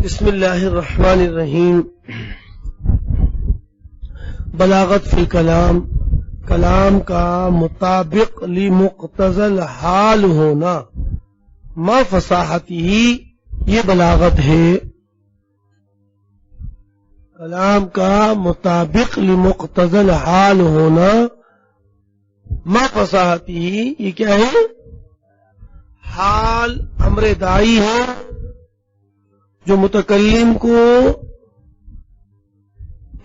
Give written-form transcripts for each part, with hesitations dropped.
بسم اللہ الرحمن الرحیم۔ بلاغت فی الکلام، کلام کا مطابق لمقتضی الحال ہونا، ما فصاحتی، یہ بلاغت ہے۔ کلام کا مطابق لمقتضی الحال ہونا، ما فصاحتی، یہ کیا ہے؟ حال امر دائی ہے جو متکلم کو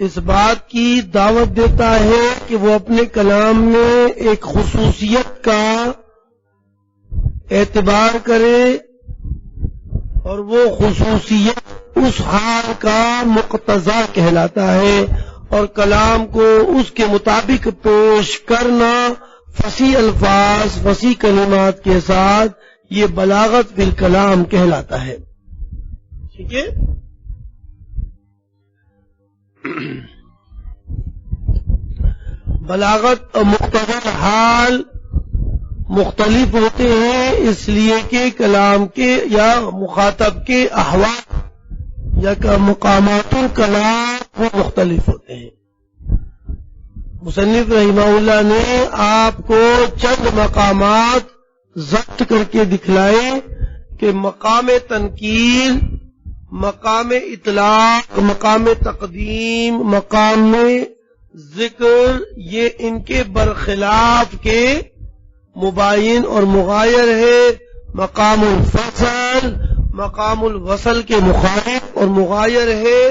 اس بات کی دعوت دیتا ہے کہ وہ اپنے کلام میں ایک خصوصیت کا اعتبار کرے اور وہ خصوصیت اس حال کا مقتضا کہلاتا ہے، اور کلام کو اس کے مطابق پیش کرنا فصیح الفاظ، فصیح کلمات کے ساتھ، یہ بلاغت فی الکلام کہلاتا ہے۔ ٹھیک ہے؟ بلاغت اور مقتضی حال مختلف ہوتے ہیں، اس لیے کہ کلام کے یا مخاطب کے احوال یا مقامات الکلام وہ مختلف ہوتے ہیں۔ مصنف رحمہ اللہ نے آپ کو چند مقامات ضبط کر کے دکھلائے کہ مقام تنکیل، مقام اطلاق، مقام تقدیم، مقام ذکر، یہ ان کے برخلاف کے مباین اور مغایر ہے۔ مقام الفصل، مقام الوصل کے مخالف اور مغایر ہے۔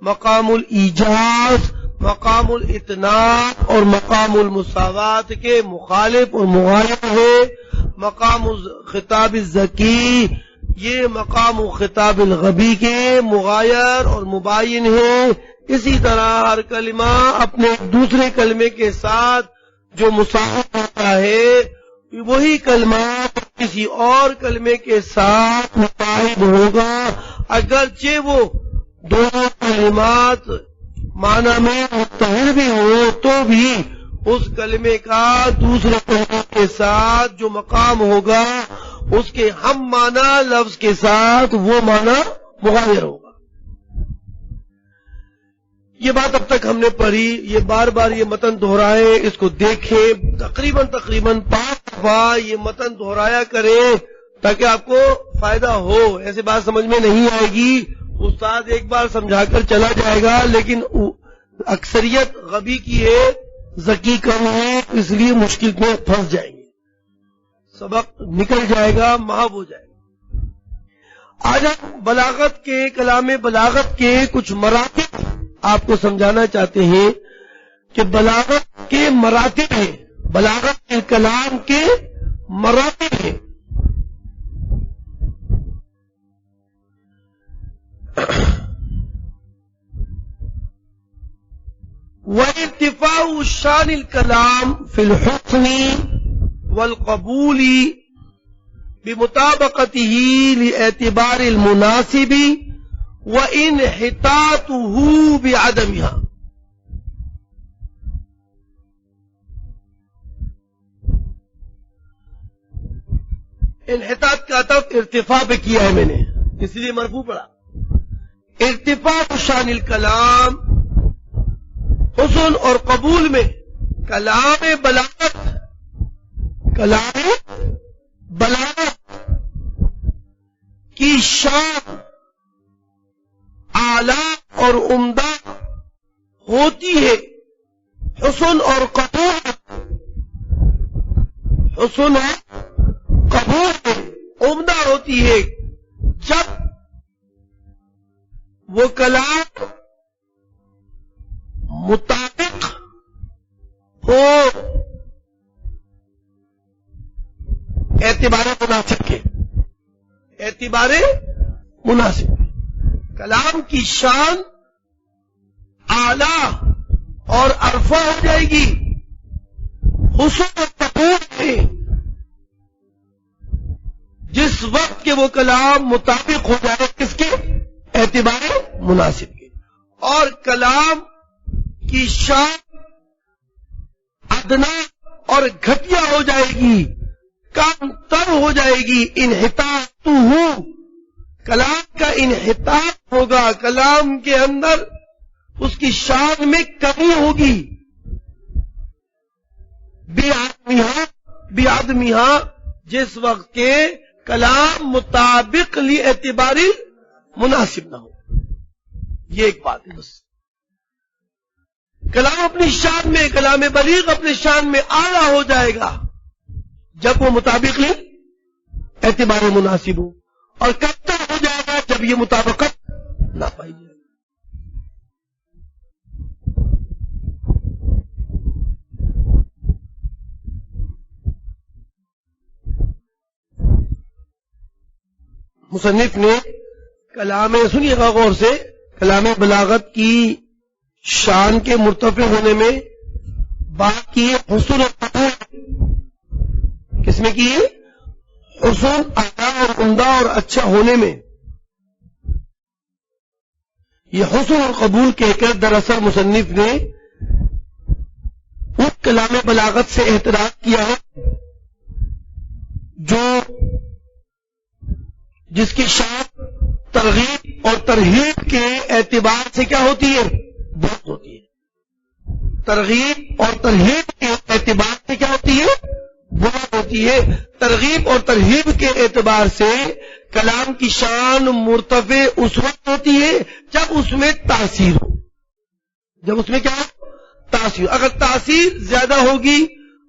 مقام الایجاز، مقام الاتناب اور مقام المساوات کے مخالف اور مغایر ہے۔ مقام خطاب الذکی، یہ مقام خطاب الغبی کے مغایر اور مباین ہیں۔ اسی طرح ہر کلمہ اپنے دوسرے کلمے کے ساتھ جو مصاحب ہوتا ہے، وہی کلمہ کسی اور کلمے کے ساتھ مصاحب ہوگا، اگرچہ وہ دونوں کلمات معنی میں متحد بھی ہو تو بھی اس کلمے کا دوسرے کلمے کے ساتھ جو مقام ہوگا اس کے ہم معنی لفظ کے ساتھ وہ معنی مغایر ہوگا۔ یہ بات اب تک ہم نے پڑھی، یہ بار بار یہ متن دہرائے، اس کو دیکھیں، تقریباً 5 دفعہ یہ متن دہرایا کریں تاکہ آپ کو فائدہ ہو۔ ایسے بات سمجھ میں نہیں آئے گی، استاد ایک بار سمجھا کر چلا جائے گا، لیکن اکثریت غبی کی ہے، ذکی کم ہے، اس لیے مشکل میں پھنس جائیں گے، سبق نکل جائے گا، محو ہو جائے گا۔ آج ہم بلاغت کے، کلام بلاغت کے کچھ مراتب آپ کو سمجھانا چاہتے ہیں کہ بلاغت کے مراتب ہیں، بلاغت کے کلام کے مراتب ہیں۔ وارتفاع شان الكلام في الحسن والقبول بمطابقته لاعتبار المناسب وانحطاطه بعدمها۔ انحطاط کا عطف ارتفاع پہ کیا ہے میں نے، اس لیے مرفوع پڑا۔ ارتفاع شان الکلام، حسن اور قبول میں کلام بلاغت، کلام بلاغت کی شان اعلیٰ اور عمدہ ہوتی ہے۔ حسن اور قبول، حسن اور قبول میں عمدہ ہوتی ہے جب وہ کلام مطابق ہو اعتبار مناسب کے، اعتبار مناسب۔ کلام کی شان اعلیٰ اور عرفہ ہو جائے گی حسن و قبول میں جس وقت کے وہ کلام مطابق ہو جائے کس کے؟ اعتبار مناسب کے۔ اور کلام کی شان ادنا اور گھٹیا ہو جائے گی، کم تر ہو جائے گی، انحطاط کلام کا انحطاط ہوگا، کلام کے اندر اس کی شان میں کمی ہوگی، بے آدمیہ جس وقت کے کلام مطابق لی اعتبار مناسب نہ ہو. یہ ایک بات ہے. بس کلام اپنی شان میں، کلام بلیغ اپنی شان میں اعلیٰ ہو جائے گا جب وہ مطابق لی اعتبار مناسب ہو، اور کب تک ہو جائے گا جب یہ مطابقت نہ پائی جائے. مصنف نے کلام، سنیے گا غور سے، کلام بلاغت کی شان کے مرتفع ہونے میں بات کی حسن اور قبول. کس میں کی؟ حسن، اعلیٰ اور عمدہ اور اچھا ہونے میں. یہ حسن اور قبول کہہ کر دراصل مصنف نے اس کلام بلاغت سے اعتراض کیا ہے جس کی شان ترغیب اور ترہیب کے اعتبار سے کیا ہوتی ہے؟ بہت ہوتی ہے. ترغیب اور ترہیب کے اعتبار سے کیا ہوتی ہے؟ بہت ہوتی ہے. ترغیب اور ترہیب کے اعتبار سے کلام کی شان مرتفع اس وقت ہوتی ہے جب اس میں تاثیر ہو. جب اس میں کیا ہو؟ تاثیر. اگر تاثیر زیادہ ہوگی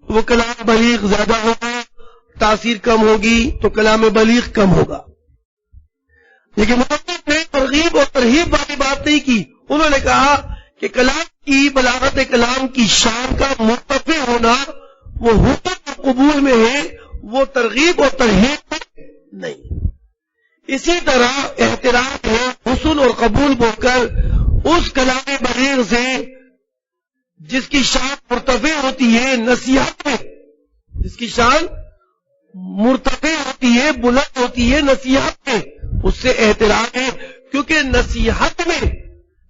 تو وہ کلام بلیغ زیادہ ہوگا، تاثیر کم ہوگی تو کلام بلیغ کم ہوگا. لیکن مصنف نے ترغیب اور ترہیب والی بات نہیں کی. انہوں نے کہا کہ کلام کی بلاغت کلام کی شان کا مرتفع ہونا وہ حسن اور قبول میں ہے، وہ ترغیب اور ترہیب میں نہیں. اسی طرح احترام ہے حسن اور قبول بول کر اس کلام بلیغ سے جس کی شان مرتفع ہوتی ہے نصیحت میں، جس کی شان مرتفع ہوتی ہے، بلند ہوتی ہے نصیحت میں، اس سے احترام ہے. کیونکہ نصیحت میں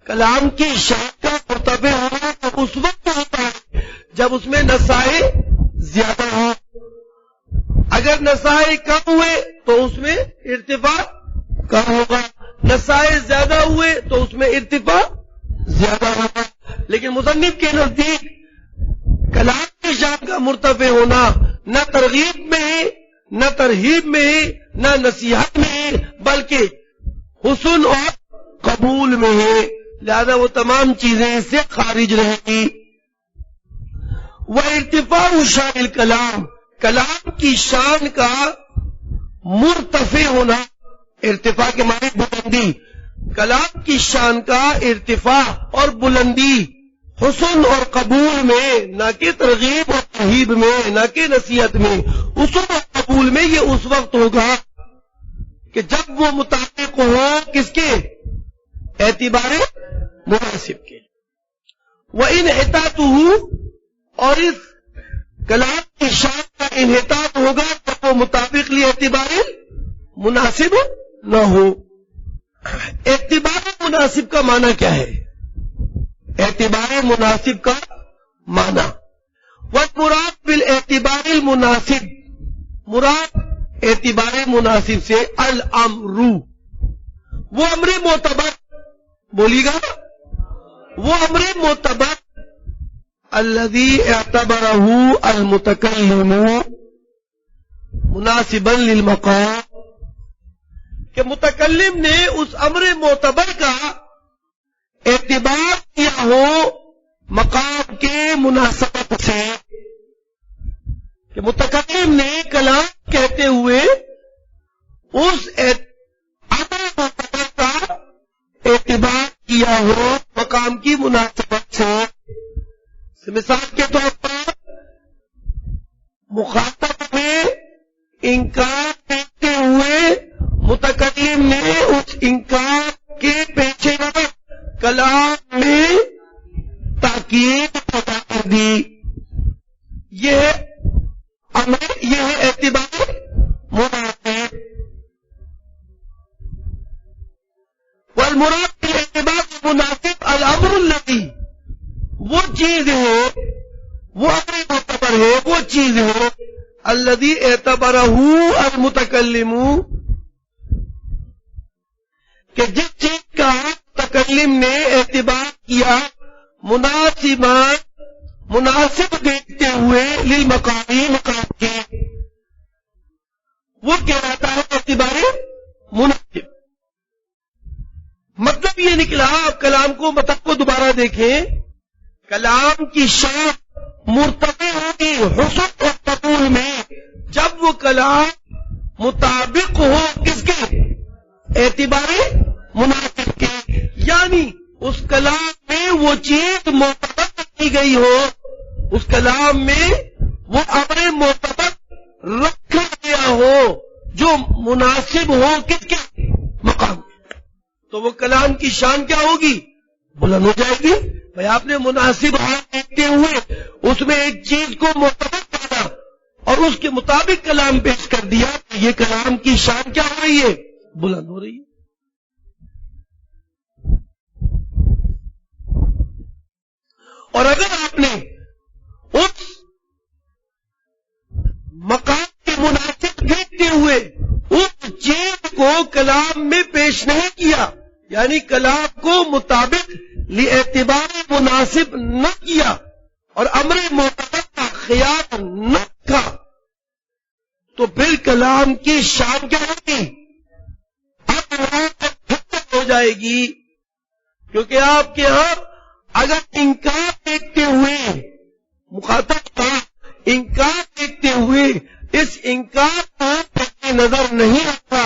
کلام کی شان کا مرتفع ہونا تو اس وقت ہوتا ہے جب اس میں نصائح زیادہ ہو. اگر نصائح کم ہوئے تو اس میں ارتفاع کم ہوگا، نصائح زیادہ ہوئے تو اس میں ارتفاع زیادہ ہوگا. لیکن مصنف کے نزدیک کلام کی شان کا مرتفع ہونا نہ ترغیب میں ہے، نہ ترہیب میں ہے، نہ نصیحت میں ہے، بلکہ حسن اور قبول میں ہے. لہذا وہ تمام چیزیں اس سے خارج رہیں گی. وارتفاع شان الکلام، کلام کی شان کا مرتفع ہونا، ارتفاع کے معنی بلندی، کلام کی شان کا ارتفاع اور بلندی حسن اور قبول میں، نہ کہ ترغیب اور ترہیب میں، نہ کہ نصیحت میں، حسن اور قبول میں یہ اس وقت ہوگا کہ جب وہ مطابق ہو کس کے؟ اعتبار مناسب کے. وَإِنْحِطَاطُهُ، اور اس کلام کی شان کا انحطاط ہوگا جب وہ مطابق لی اعتبار مناسب نہ ہو. اعتبار مناسب کا معنی کیا ہے؟ اعتبار مناسب کا معنی وَالْمُرَادُ بِالْاعْتِبَارِ الْمُنَاسِبِ، مراد اعتبار مناسب سے الامر، وہ امر معتبر، بولی گا، وہ امر معتبر الذي اعتبره المتكلم مناسبا للمقام، کہ متکلم نے اس امر معتبر کا اعتبار کیا ہو مقام کے مناسبت سے، کہ متکلم نے کلام کہتے ہوئے اس امر معتبر کا اعتبار کیا ہو مقام کی مناسبت سے. مثال کے طور پر مخاطب میں انکار کرتے ہوئے متکلم نے اس انکار کے پیچھے کلام میں تاکید پیدا کر دی. یہ ہے اعتبار مناسب. والمراد بالاعتبار مناسب الامر الذي، وہ چیز ہے، وہ امر معتبر ہے، وہ چیز ہے الذي اعتبره المتکلم، کہ جس چیز کا متکلم نے اعتبار کیا مناسب دیکھتے ہوئے للمقامی مقام کے، وہ کہلاتا ہے اعتبار مناسب۔ مطلب یہ نکلا، آپ کلام کو مطلب کو دوبارہ دیکھیں، کلام کی شان مرتفع ہوگی حسن اور قبول میں جب وہ کلام مطابق ہو کس کے؟ اعتبار مناسب کے، یعنی اس کلام میں وہ چیز معتبر کی گئی ہو، اس کلام میں وہ امر معتبر رکھا گیا ہو جو مناسب ہو کس کے؟ مقام، تو وہ کلام کی شان کیا ہوگی؟ بلند ہو جائے گی۔ بھائی آپ نے مناسب حال دیکھتے ہوئے اس میں ایک چیز کو معتبر کرنا اور اس کے مطابق کلام پیش کر دیا، تو یہ کلام کی شان کیا ہو رہی ہے؟ بلند ہو رہی ہے۔ اور اگر آپ نے اس مقام کے مناسب دیکھتے ہوئے اس چیز کو کلام میں پیش نہیں کیا، یعنی کلام کو مطابق اعتبار مناسب نہ کیا اور امر معتبر کا خیال نہ تھا، تو پھر کلام کی شان کیا ہوگی؟ اب ہو جائے گی، کیونکہ آپ کے ہاں اگر انکار دیکھتے ہوئے مخاطب کا انکار دیکھتے ہوئے اس انکار کو نظر نہیں آتا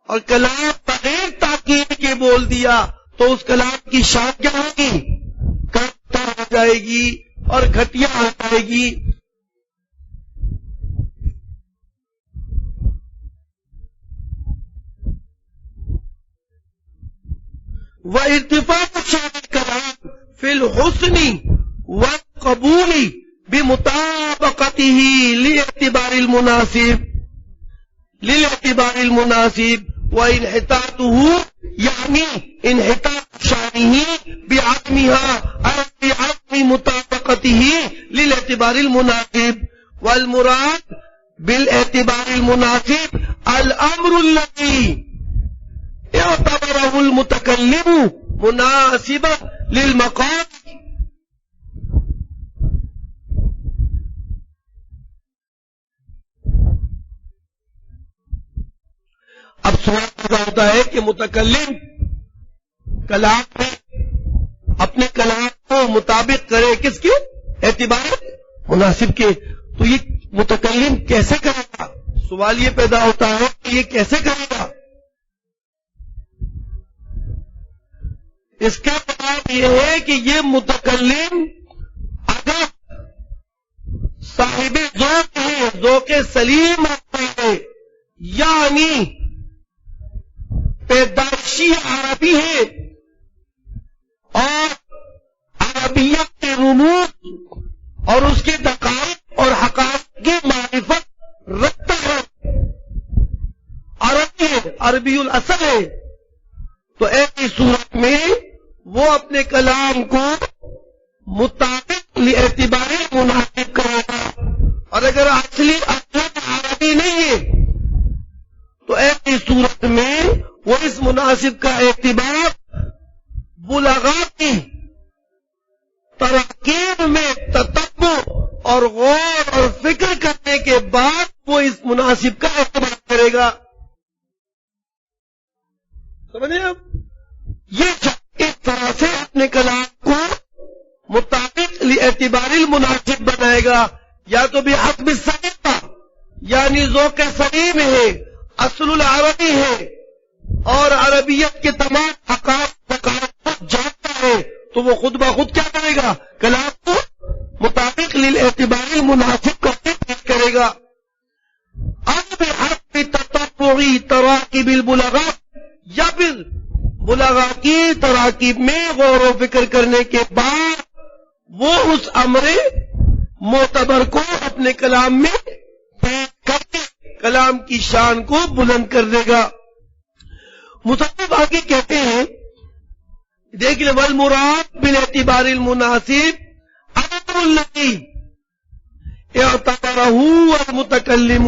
اور کلام بغیر تاکید کے بول دیا، تو اس کلام کی شان کیا ہوگی؟ کمتر ہو جائے گی اور گھٹیا ہو جائے گی۔ وَارْتِفَاعُ شَأْنِ الْكَلَامِ فِي الْحُسْنِ وَالْقَبُولِ بِمُطَابَقَتِهِ لِلِاعْتِبَارِ الْمُنَاسِبِ وَإِنْحِطَاطُهُ يعني انحطاط شانه بعدمها أو بعدم مطابقته للاعتبار المناسب، والمراد بالاعتبار المناسب الأمر الذي اعتبره المتكلم مناسبا للمقام۔ اب سوال پیدا ہوتا ہے کہ متکلم کلام میں اپنے کلام کو مطابق کرے کس کے؟ اعتبار مناسب کے، تو یہ متکلم کیسے کرے گا؟ سوال یہ پیدا ہوتا ہے کہ یہ کیسے کرے گا؟ اس کا جواب یہ ہے کہ یہ متکلم اگر صاحب ذوق ہے، ذوق سلیم رکھتا ہے، یعنی پیدائشی عربی ہے اور عربیت کے رموز اور اس کے دقائق اور حقائق کی معرفت رکھتا ہے، عربی ہے، عربی الاصل ہے، تو ایسی صورت میں وہ اپنے کلام کو مطابق اعتبار مناسب کرے گا، اور اگر اصلی عربی نہیں ہے تو ایسی صورت میں وہ اس مناسب کا اعتبار بلغاء کی تراکیب میں تتبع اور غور اور فکر کرنے کے بعد وہ اس مناسب کا اعتبار کرے گا۔ سمجھے آپ؟ یہ اس طرح سے اپنے کلام کو مطابق اعتبار المناسب بنائے گا، یا تو بحسب السلیقہ یعنی ذوق سلیم ہے، اصل العربی ہے اور عربیت کے تمام حقائق جانتا ہے، تو وہ خود بخود کیا کرے گا؟ کلام کو مطابق اعتبار المناسب کا پیش کرے گا۔ اب بحسب تتبعی تراکیب البلغاء، یا پھر بلغاء کی تراکیب میں غور و فکر کرنے کے بعد وہ اس امر معتبر کو اپنے کلام میں پیش کر کے کلام کی شان کو بلند کر دے گا۔ مصنف آگے کہتے ہیں، دیکھ لیں، والمراد بالاعتبار المناسب امر الذی اعتبرہ المتکلم،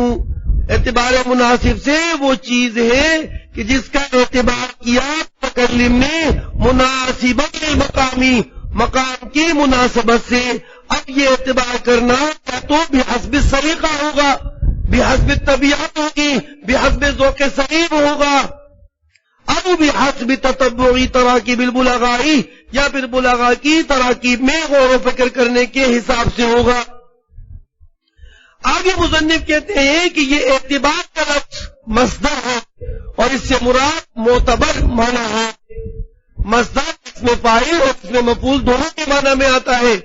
اعتبار مناسب سے وہ چیز ہے کہ جس کا اعتبار کیا متکلم نے مناسبت المقامی، مقام کی مناسبت سے، اب یہ اعتبار کرنا یا تو بحسب سلیقہ ہوگا، بحسب طبیعت ہوگی، بحسب ذوق سلیم ہوگا، اب بحسب تتبعی تراکیب البلغائی، یا پھر بلغا کی تراکیب میں غور و فکر کرنے کے حساب سے ہوگا۔ آگے مصنف کہتے ہیں کہ یہ اعتبار کا لفظ مصدر ہے اور اس سے مراد معتبر معنی ہے۔ مصدر اسم فاعل اور اسم مفعول دونوں کے معنی میں آتا ہے،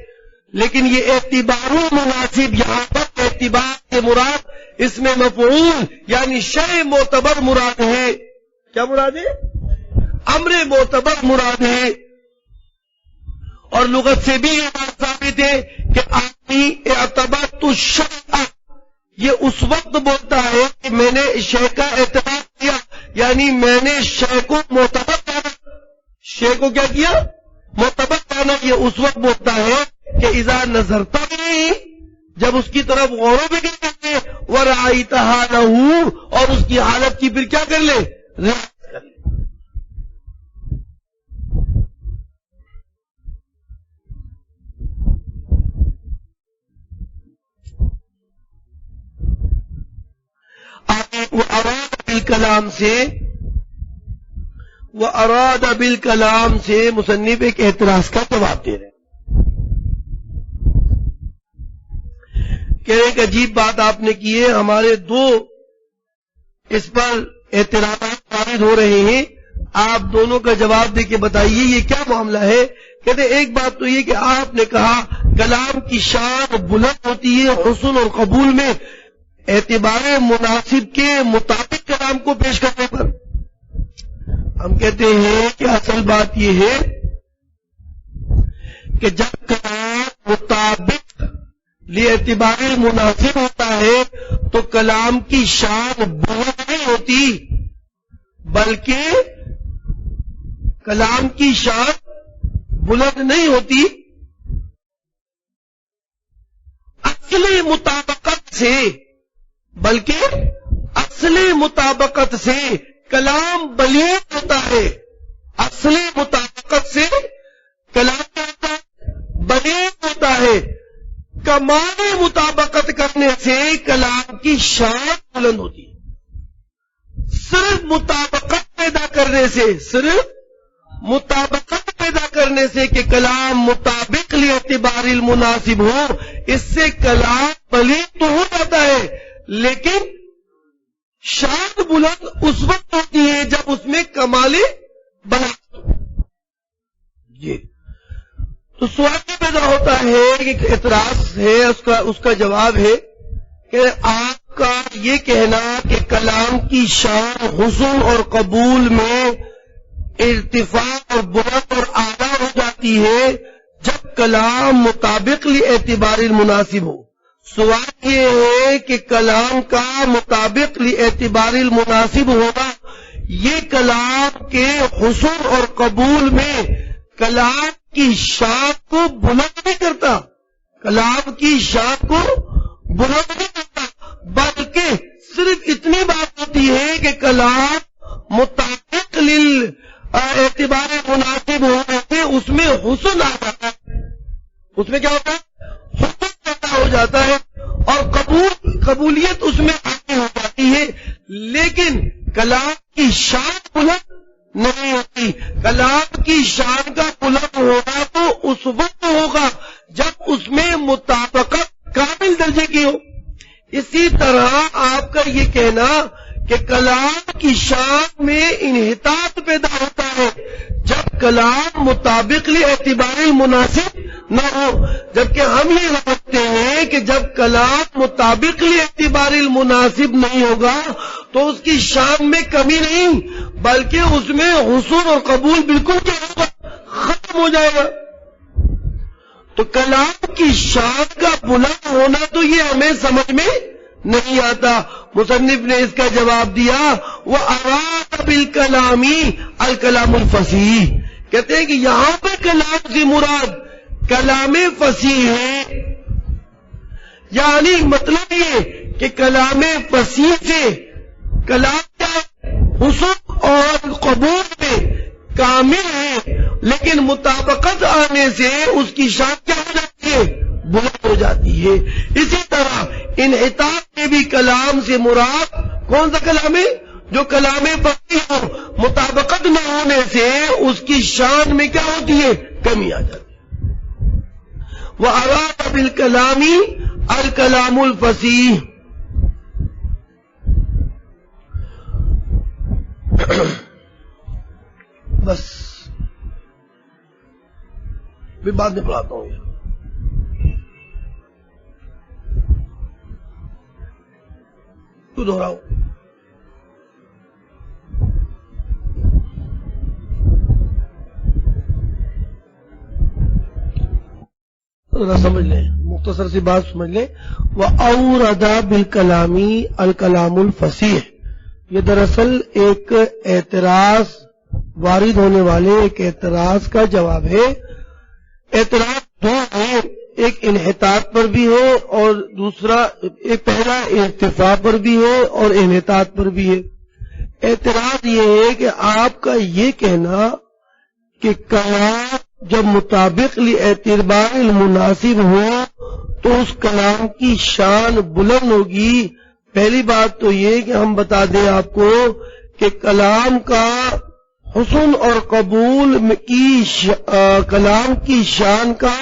لیکن یہ اعتبار مناسب، یہاں پر اعتبار سے مراد اسم مفعول یعنی شیء معتبر مراد ہے۔ کیا مراد ہے؟ امر معتبر مراد ہے۔ اور لغت سے بھی یہ بات ثابت ہے کہ آدمی اعتبرت الشیء، یہ اس وقت بولتا ہے کہ میں نے شے کا اعتبار کیا، یعنی میں نے شے کو معتبر جانا۔ شے کو کیا کیا؟ معتبر جانا۔ یہ اس وقت بولتا ہے کہ اذا نظرتا نہیں، جب اس کی طرف غور و فکر کرتے، ورأیتہا لہ، اور اس کی حالت کی پھر کیا کر لے؟ رعایت کر لے۔ وَأَرَادَ بِالْكَلَامِ سے مصنف ایک اعتراض کا جواب دے رہے ہیں۔ کہ ایک عجیب بات آپ نے کی ہے، ہمارے دو اس پر اعتراضات وارد ہو رہے ہیں، آپ دونوں کا جواب دے کے بتائیے یہ کیا معاملہ ہے۔ کہتے ایک بات تو یہ کہ آپ نے کہا کلام کی شان بلند ہوتی ہے حسن اور قبول میں اعتبار مناسب کے مطابق کلام کو پیش کرنے پر۔ ہم کہتے ہیں کہ اصل بات یہ ہے کہ جب کلام مطابق اعتبار مناسب ہوتا ہے تو کلام کی شان بلند نہیں ہوتی، بلکہ کلام کی شان بلند نہیں ہوتی، اصل مطابقت سے، بلکہ اصل مطابقت سے کلام بلیغ ہوتا ہے۔ اصل مطابقت سے کلام بلیغ ہوتا ہے۔ کمال مطابقت کرنے سے کلام کی شان بلند ہوتی ہے۔ صرف مطابقت پیدا کرنے سے، صرف مطابقت پیدا کرنے سے کہ کلام مطابق لاعتبار المناسب ہو، اس سے کلام بلیغ تو ہو جاتا ہے، لیکن شان بلند اس وقت ہوتی ہے جب اس میں کمال بلاغت ہو۔ یہ تو سوال یہ پیدا ہوتا ہے کہ اعتراض ہے، اس کا جواب ہے کہ آپ کا یہ کہنا کہ کلام کی شان حسن اور قبول میں ارتفاع اور بلند اور اعلیٰ ہو جاتی ہے جب کلام مطابق لاعتبار المناسب ہو۔ سوال یہ ہے کہ کلام کا مطابق لاعتبار المناسب ہونا یہ کلام کے حسن اور قبول میں کلام کی شان کو بلند نہیں کرتا، کلام کی شان کو بلند نہیں کرتا، بلکہ صرف اتنی بات ہوتی ہے کہ کلام مطابق اعتبار مناسب ہونے سے اس میں حسن آ جاتا ہے، اس میں کیا ہوتا ہے؟ حسن پیدا ہو جاتا ہے اور قبولیت اس میں آگے ہو جاتی ہے، لیکن کلام کی شان بلند نہیں ہوتی۔ کلام کی شان کا بلند ہونا تو اس وقت ہوگا جب اس میں مطابقت کامل درجے کی ہو۔ اسی طرح آپ کا یہ کہنا کہ کلام کی شان میں انحطاط پیدا ہوتا ہے جب کلام مطابق لاعتبار المناسب نہ ہو، جبکہ ہم یہ سمجھتے ہیں کہ جب کلام مطابق لاعتبار المناسب نہیں ہوگا تو اس کی شان میں کمی نہیں، بلکہ اس میں حسن اور قبول بالکل کیا ہوگا؟ ختم ہو جائے گا۔ تو کلام کی شان کا بلند ہونا تو یہ ہمیں سمجھ میں نہیں آتا۔ مصنف نے اس کا جواب دیا وَأَرَادَ بِالْكَلَامِ الْكَلَامُ الْفَصِیحِ، کہتے ہیں کہ یہاں پہ کلام سے مراد کلام فصیح ہے، یعنی مطلب یہ کہ کلام فصیح سے کلام کا حسن قبول میں کامل ہے، لیکن مطابقت آنے سے اس کی شان کیا ہو جاتی ہے؟ بلند ہو جاتی ہے۔ اسی طرح انحطاط میں بھی کلام سے مراد کون سا کلام ہے؟ جو کلام فصیح ہو، مطابقت نہ ہونے سے اس کی شان میں کیا ہوتی ہے؟ کمی آ جاتی ہے۔ وَأَرَادَ بِالْكَلَامِ الْكَلَامُ الْفَصِیحُ۔ بس بھی بعد میں پڑھاتا ہوں یہ، تو دہراؤ۔ سمجھ لیں، مختصر سی بات سمجھ لیں۔ وَأَوْرَدَ بِالْكَلَامِ الْكَلَامُ الْفَصِیحُ، یہ دراصل ایک اعتراض وارد ہونے والے ایک اعتراض کا جواب ہے۔ اعتراض دو ہیں، ایک انحطاط پر بھی ہے اور دوسرا ایک پہلا ارتفاع پر بھی ہے اور انحطاط پر بھی ہے۔ اعتراض یہ ہے کہ آپ کا یہ کہنا کہ کلام جب مطابق لاعتبار المناسب ہو تو اس کلام کی شان بلند ہوگی۔ پہلی بات تو یہ کہ ہم بتا دیں آپ کو کہ کلام کا حسن اور قبول کی کلام کی شان کا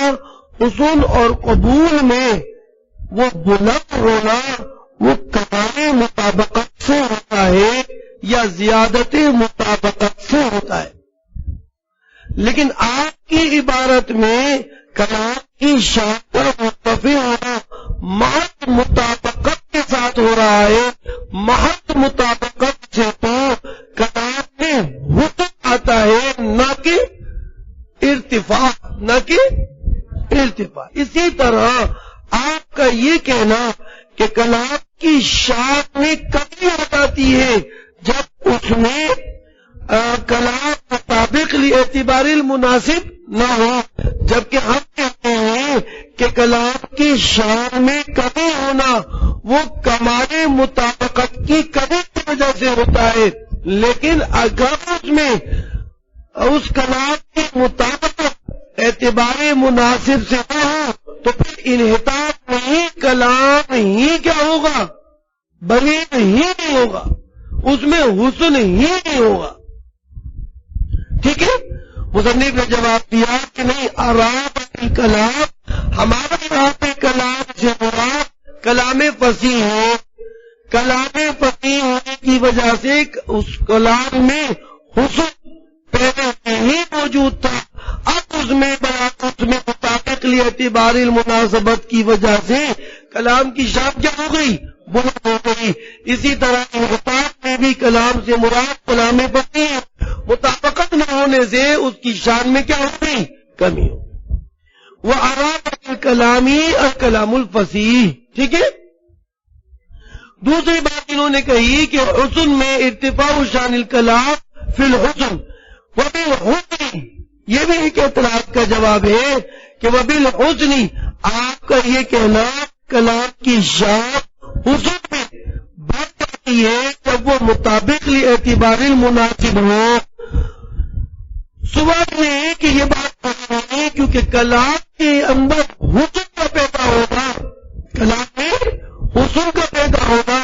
حسن اور قبول میں وہ بلند ہونا وہ کمال مطابقت سے ہوتا ہے یا زیادت مطابقت سے ہوتا ہے، لیکن آپ کی عبارت میں کلام کی شان کا مرتفع ہونا محض مطابقت کے ساتھ ہو رہا ہے۔ محض مطابقت سے تو کلام میں حسن آتا ہے، نہ کہ ارتفاع، نہ کہ ارتفاع۔ اسی طرح آپ کا یہ کہنا کہ کلام کی شان میں کمی ہو جاتی ہے جب اس میں کلام مطابق لاعتبار المناسب نہ ہو، جبکہ ہم کہتے ہیں کہ کلام کی شان میں کمی ہونا وہ کمال مطابقت کی کمی کی وجہ سے ہوتا ہے، لیکن اگر اس میں اس کلام کی مطابقت اعتبار مناسب سے نہ ہو تو پھر انحطاط نہیں، کلام ہی کیا ہوگا؟ بلید ہی نہیں ہوگا، اس میں حسن ہی نہیں ہوگا۔ ٹھیک ہے؟ مصنف نے جواب دیا کہ نہیں، اراد الکلام، ہمارا یہاں پہ کلام سے مراد کلام فصیح ہے۔ کلام فصیح ہونے کی وجہ سے اس کلام میں حسن پہلے سے ہی موجود تھا، اب اس میں مطابق لاعتبار المناسبت کی وجہ سے کلام کی شان کیا ہو گئی؟ بلند ہو گئی۔ اسی طرح انحطاط میں بھی کلام سے مراد کلام فصیح ہے، مطابقت نہ ہونے سے اس کی شان میں کیا ہو گئی؟ کمی ہو۔ وَأَرَادَ بِالْكَلَامِ الْكَلَامُ الْفَصِیحُ، ٹھیک ہے؟ دوسری بات انہوں نے کہی کہ حسن میں ارتفاع شان الکلام فی الحسن وبالحسن، یہ بھی ایک اعتراض کا جواب ہے کہ وبالحسن، آپ کا یہ کہنا کلام کی شان حسن میں بڑھ جاتی ہے جب وہ مطابق لاعتبار المناسب ہو۔ سوال یہ ہے کہ یہ بات نہیں، کیونکہ کلام کے اندر حسن کا پیدا ہونا، کلام میں حسن کا پیدا ہونا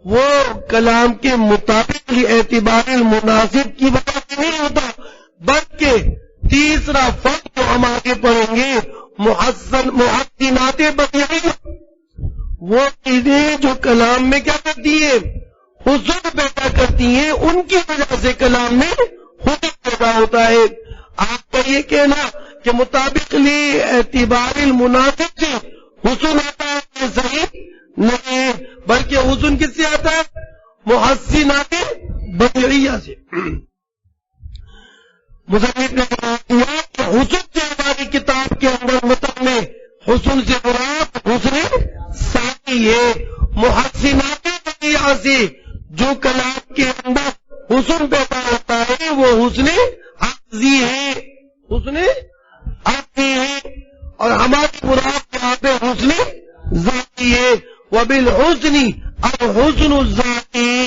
وہ کلام کے مطابق لاعتبار المناسب کی وجہ سے نہیں ہوتا، بلکہ تیسرا فرق جو ہم آگے پڑھیں گے محسنات بدیعیہ، وہ چیزیں جو کلام میں کیا کرتی ہیں؟ حسن پیدا کرتی ہیں، ان کی وجہ سے کلام میں حسن پیدا ہوتا ہے۔ آپ کا یہ کہنا کہ مطابق لاعتبار المناسب سے حسن آتا ہے یہ صحیح نہیں ہے، بلکہ حسن کس سے آتا ہے؟ محسنات بدیعیہ سے۔ مصنف نے جواب دیا کہ حسن سے ہماری کتاب کے اندر متن میں حسن سے مراد حسن ثانی ہے، محسنات بدیعہ سے جو کلام کے اندر حسن پیدا ہوتا ہے وہ حسن عقلی ہے، حسن عقلی ہے، اور ہماری مراد یہاں پہ حسن ذاتی ہے۔ وبالحسن الحسن الذاتی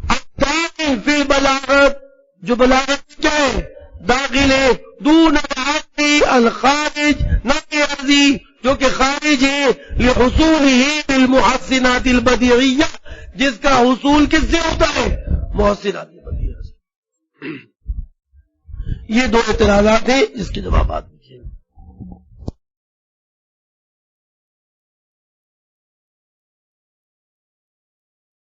الداخل فی البلاغت، جو بلاغت کیا ہے؟ داخل ہے دون العقل الخارج، نہ کہ عرضی جو کہ خارج ہے لحصول ہی بالمحسنات البدیعیہ، جس کا حصول کس سے ہوتا ہے؟ محسنات البدیعہ سے۔ یہ دو اعتراضات ہیں جس کے جوابات